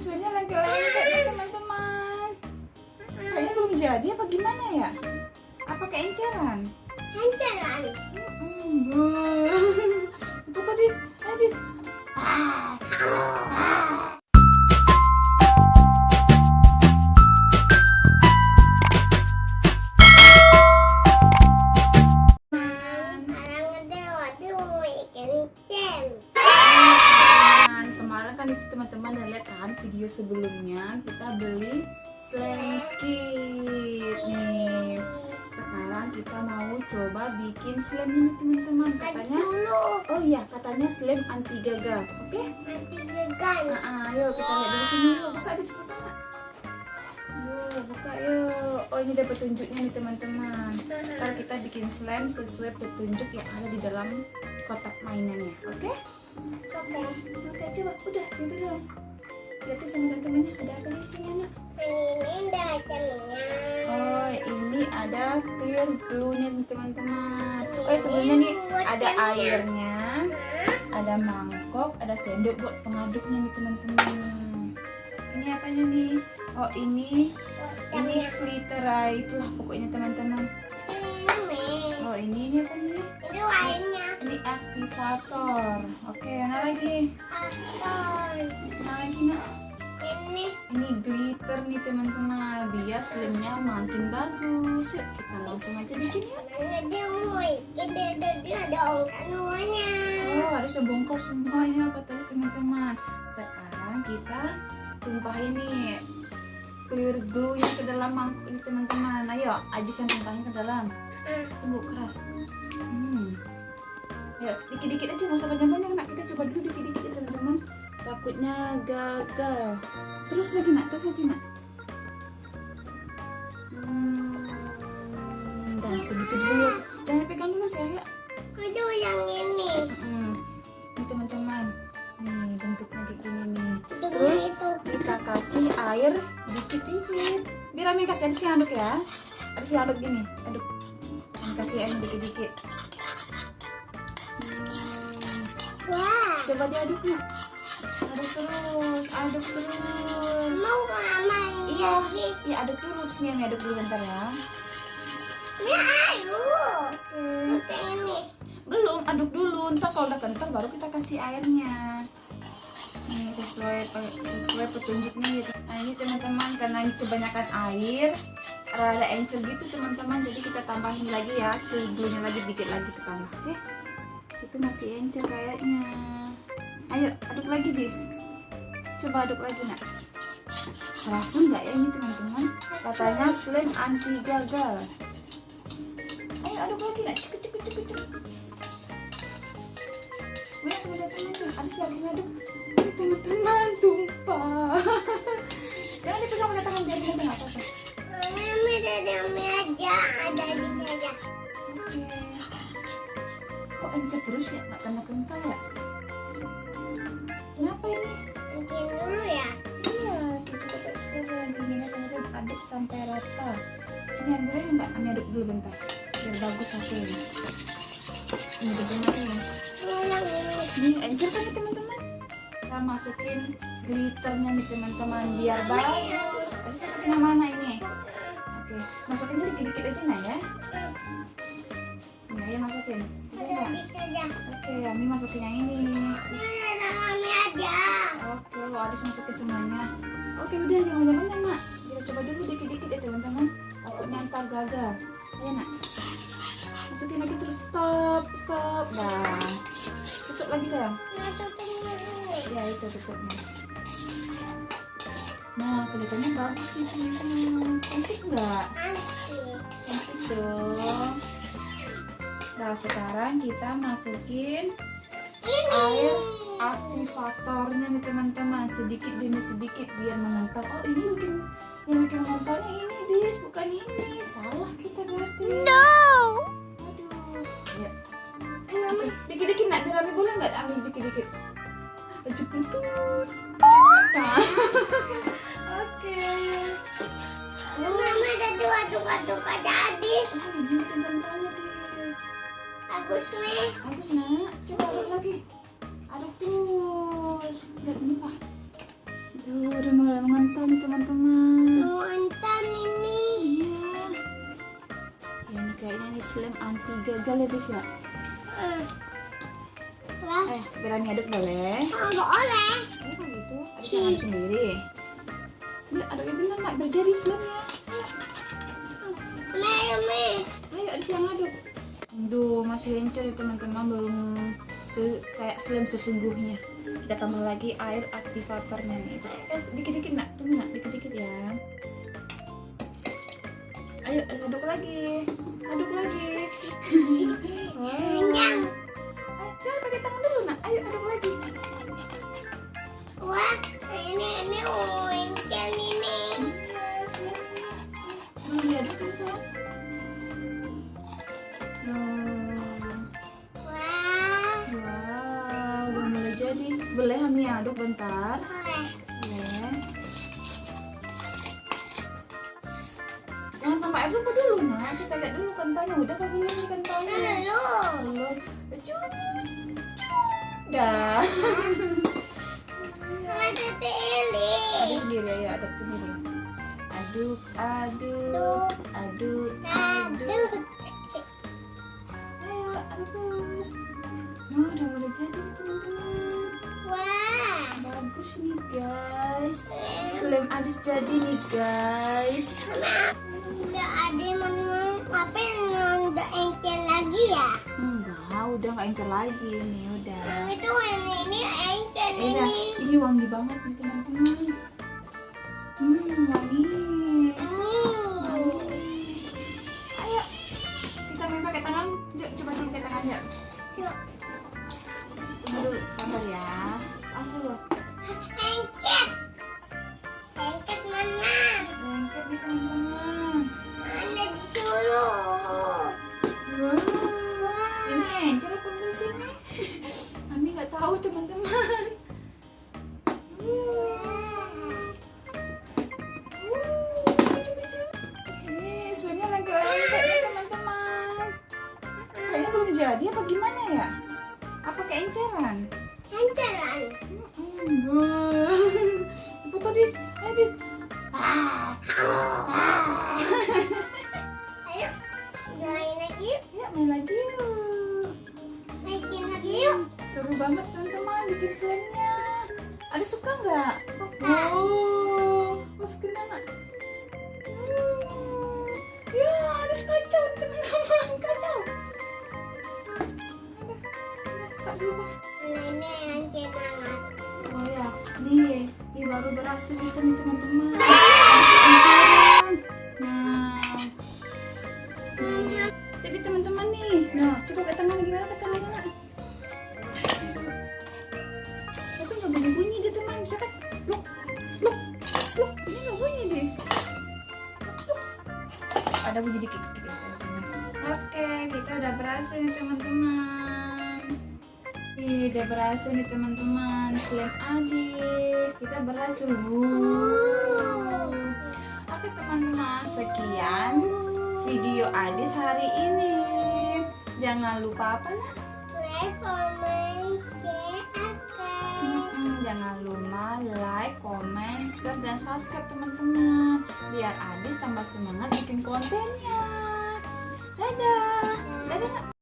slemnya lengket-lengket nih teman-teman. Kayaknya belum jadi apa gimana ya? Apa keenceran? Enceran. Itu tadi, Dis. Kemarin kan itu teman-teman udah lihat kan video sebelumnya kita beli slime kit nih. Sekarang kita mau coba bikin slime ini teman-teman. Katanya, oh iya katanya slime anti gagal. Oke? Anti gagal. Ayo kita lihat dulu sini yuk. Buka di sebelah mana? Yuk buka yuk. Oh ini ada petunjuknya nih teman-teman. Ntar kita bikin slime sesuai petunjuk yang ada di dalam kotak mainannya. Oke? Oke, coba udah gitu dong. Lihat sama teman-temannya ada apa di sini anak? Ini ada cerminnya. Oh ini ada clear glue-nya nih teman-teman. Oh sebelumnya nih ada airnya, ada mangkok, ada sendok buat pengaduknya nih teman-teman. Ini apanya nih? Oh ini glitterite lah pokoknya teman-teman. Oh ini apa nih? Ini lainnya. Ini aktivator. Oke, mana lagi? Mana lagi nak? Ini glitter nih teman-teman. Biar slime-nya makin bagus. Yuk kita langsung aja bikin ya. Dia ada ongkanuannya. Oh harus bongkar semuanya apa tadi teman-teman. Sekarang kita tumpahin nih clear glue-nya ke dalam mangkuk nih teman-teman. Ayo, Adis yang tumpahin ke dalam. Tunggu keras. Ayo, dikit-dikit aja, nggak usah banyak-banyak nak. Kita coba dulu dikit-dikit ya teman-teman. Takutnya gagal. Terus lagi nak. Dah segitu dulu ya. Jangan pegang dulu saya. Aduh yang ini. Ini teman-teman. Nih bentuknya kayak gini nih. Terus Terus itu. kita kasih air dikit-dikit. Biar Amin kasih aduk ya. Aduk gini. Aduk. Kasih air dikit-dikit. Wah. Coba diaduk nak. Aduk terus. Mau mama ini lagi. Iya aduk dulu sini Ami aduk dulu bentar ya. Ini ayo. Oke. Oke ini. Belum aduk dulu. Ntar kalau udah kental baru kita kasih airnya. Nih sesuai petunjuknya gitu. Nah ini teman-teman karena ini kebanyakan air, rada encer gitu teman-teman. Jadi kita tambahin lagi ya, glue-nya lagi dikit lagi kita tambah. Oke. Itu masih encer kayaknya. Ayo aduk lagi Dis. Coba aduk lagi nak. Terasa nggak ya ini teman-teman? Katanya slime anti gagal. Ayo aduk lagi nak. Cukup. Wih sudah teman-teman. Adis lagi ngaduk. Ini teman-teman tumpah. Jangan dipegang mana tangan biar nggak apa-apa. Mami aja. Ada di aja. Oke. Kok encer terus ya? Nggak kena kental ya? Kenapa ini? Bikin dulu ya. Iya, kita secara dinginnya teman-teman aduk sampai rata. Sini aduk dulu nggak? Kami aduk dulu bentar, biar bagus hasilnya. Ini bagaimana? Ini encer kan nih teman-teman? Kita masukin glitternya nih teman-teman biar bagus. Harus masukin yang mana ini? Oke, masukinnya dikit-dikit aja nah ya. Nah ya masukin. Ada di saja. Oke, Ami masukin yang ini. Ada mami aja. Oke, Adis masukin semuanya. Oke, udah jangan banyak-banyak nak. Kita coba dulu dikit-dikit ya teman-teman. Takutnya ntar gagal. Ayo nak. Masukin lagi terus stop. Dah. Tutup lagi sayang. Masukin ini. Ya itu tutupnya. Nah, kelihatannya bagus nih teman-teman. Cantik nggak? Anti. Cantik dong. Nah, sekarang kita masukin air aktivatornya nih teman-teman, sedikit demi sedikit biar mengental. Oh ini yang bikin mengentalnya ini Dis, bukan ini. Salah kita berarti. No. Aduh. Ya. Dikit-dikit nak, biar Ami boleh nggak ambil dikit-dikit? Jeputut. Nah. Oke. Mami ada aduk tadi. Oh ini bikin kentalnya Dis. Bagus nih. Bagus nak, coba aduk lagi. Aduk terus. Lihat ini pak. Tuh udah mulai mengental nih teman-teman. Mantan ini. Iya. Ya ini kayaknya nih slime anti gagal ya Dis ya. Wah, Berani aduk boleh? nggak boleh. Oh gitu. Aduk tangan sendiri. Yuk aduk bentar nak biar jadi slime-nya. Mami. Ayo aduk yang aduk. Aduh masih encer ya teman-teman, belum kayak slime sesungguhnya. Kita tambah lagi air aktivatornya nih. Dikit-dikit nak, tunggu nak, dikit-dikit ya. Ayo aduk lagi, aduk lagi. Panjang. Jangan pakai tangan dulu nak, ayo aduk lagi. Wah, ini uncen ini. Iya, slime ini. Belum diaduk kan sayang? Wah, Wow, udah mulai jadi. Boleh Hami aduk bentar? boleh. Boleh. Jangan tambah air dulu nak. Kita lihat dulu kentalnya. Udah apa belum nih kentalnya? Belum. Belum. Dah. Masih pilih. Aduk sendiri ya, aduk sendiri. Aduk, aduk, aduk, aduk. Ayo, aduk terus. Nah, udah mulai jadi nih, teman-teman. Wah. Bagus nih guys. Slime Adis jadi nih guys. Udah ada menurut apa yang udah encer lagi ya? Enggak, udah nggak encer lagi nih, udah. Yang itu ini encer Udah, ini. ini wangi banget nih teman-teman. Wangi. Wangi. Ayo, kita main pakai tangan. Yuk, coba dulu pakai tangan ya. Yuk. Tunggu dulu, sabar ya. Awas dulu. Encer. Encer mana? Lengket nih teman-teman. Ada di sini. Wow. Ini encer apa enggak sih nih? Ami nggak tahu teman-teman. Ini slime-nya lengket-lengket nih teman-teman. Kayaknya belum jadi apa gimana ya? Apa keenceran? Enceran. Wah. Foto Dis, ayo Dis. Ayo. Main lagi yuk. Ya main lagi yuk. Main lagi yuk. Seru banget teman-teman bikin slime-nya. Ada suka nggak? Suka. Oh, pas kena nak. Ya, ada kacau nih, teman-teman, kacau. Kak dulu Bang. Ini enceran. Oh ya, nih baru berhasil kita nih teman-teman. Nah, jadi teman-teman nih, nah coba ke tangan gimana ke tangannya nak? Itu nggak bunyi-bunyi dia teman, bisa kan? Loh, ini nggak bunyi Dis. Loh. Ada bunyi dikit. Oke, kita udah berhasil nih teman-teman. Udah berhasil nih teman-teman, slime Adis. Kita berhasil. Oke teman-teman, sekian video Adis hari ini. Jangan lupa apa nak? Like, comment, share, Jangan lupa like, comment, share, dan subscribe teman-teman. Biar Adis tambah semangat bikin kontennya. Dadah. Dadah nak.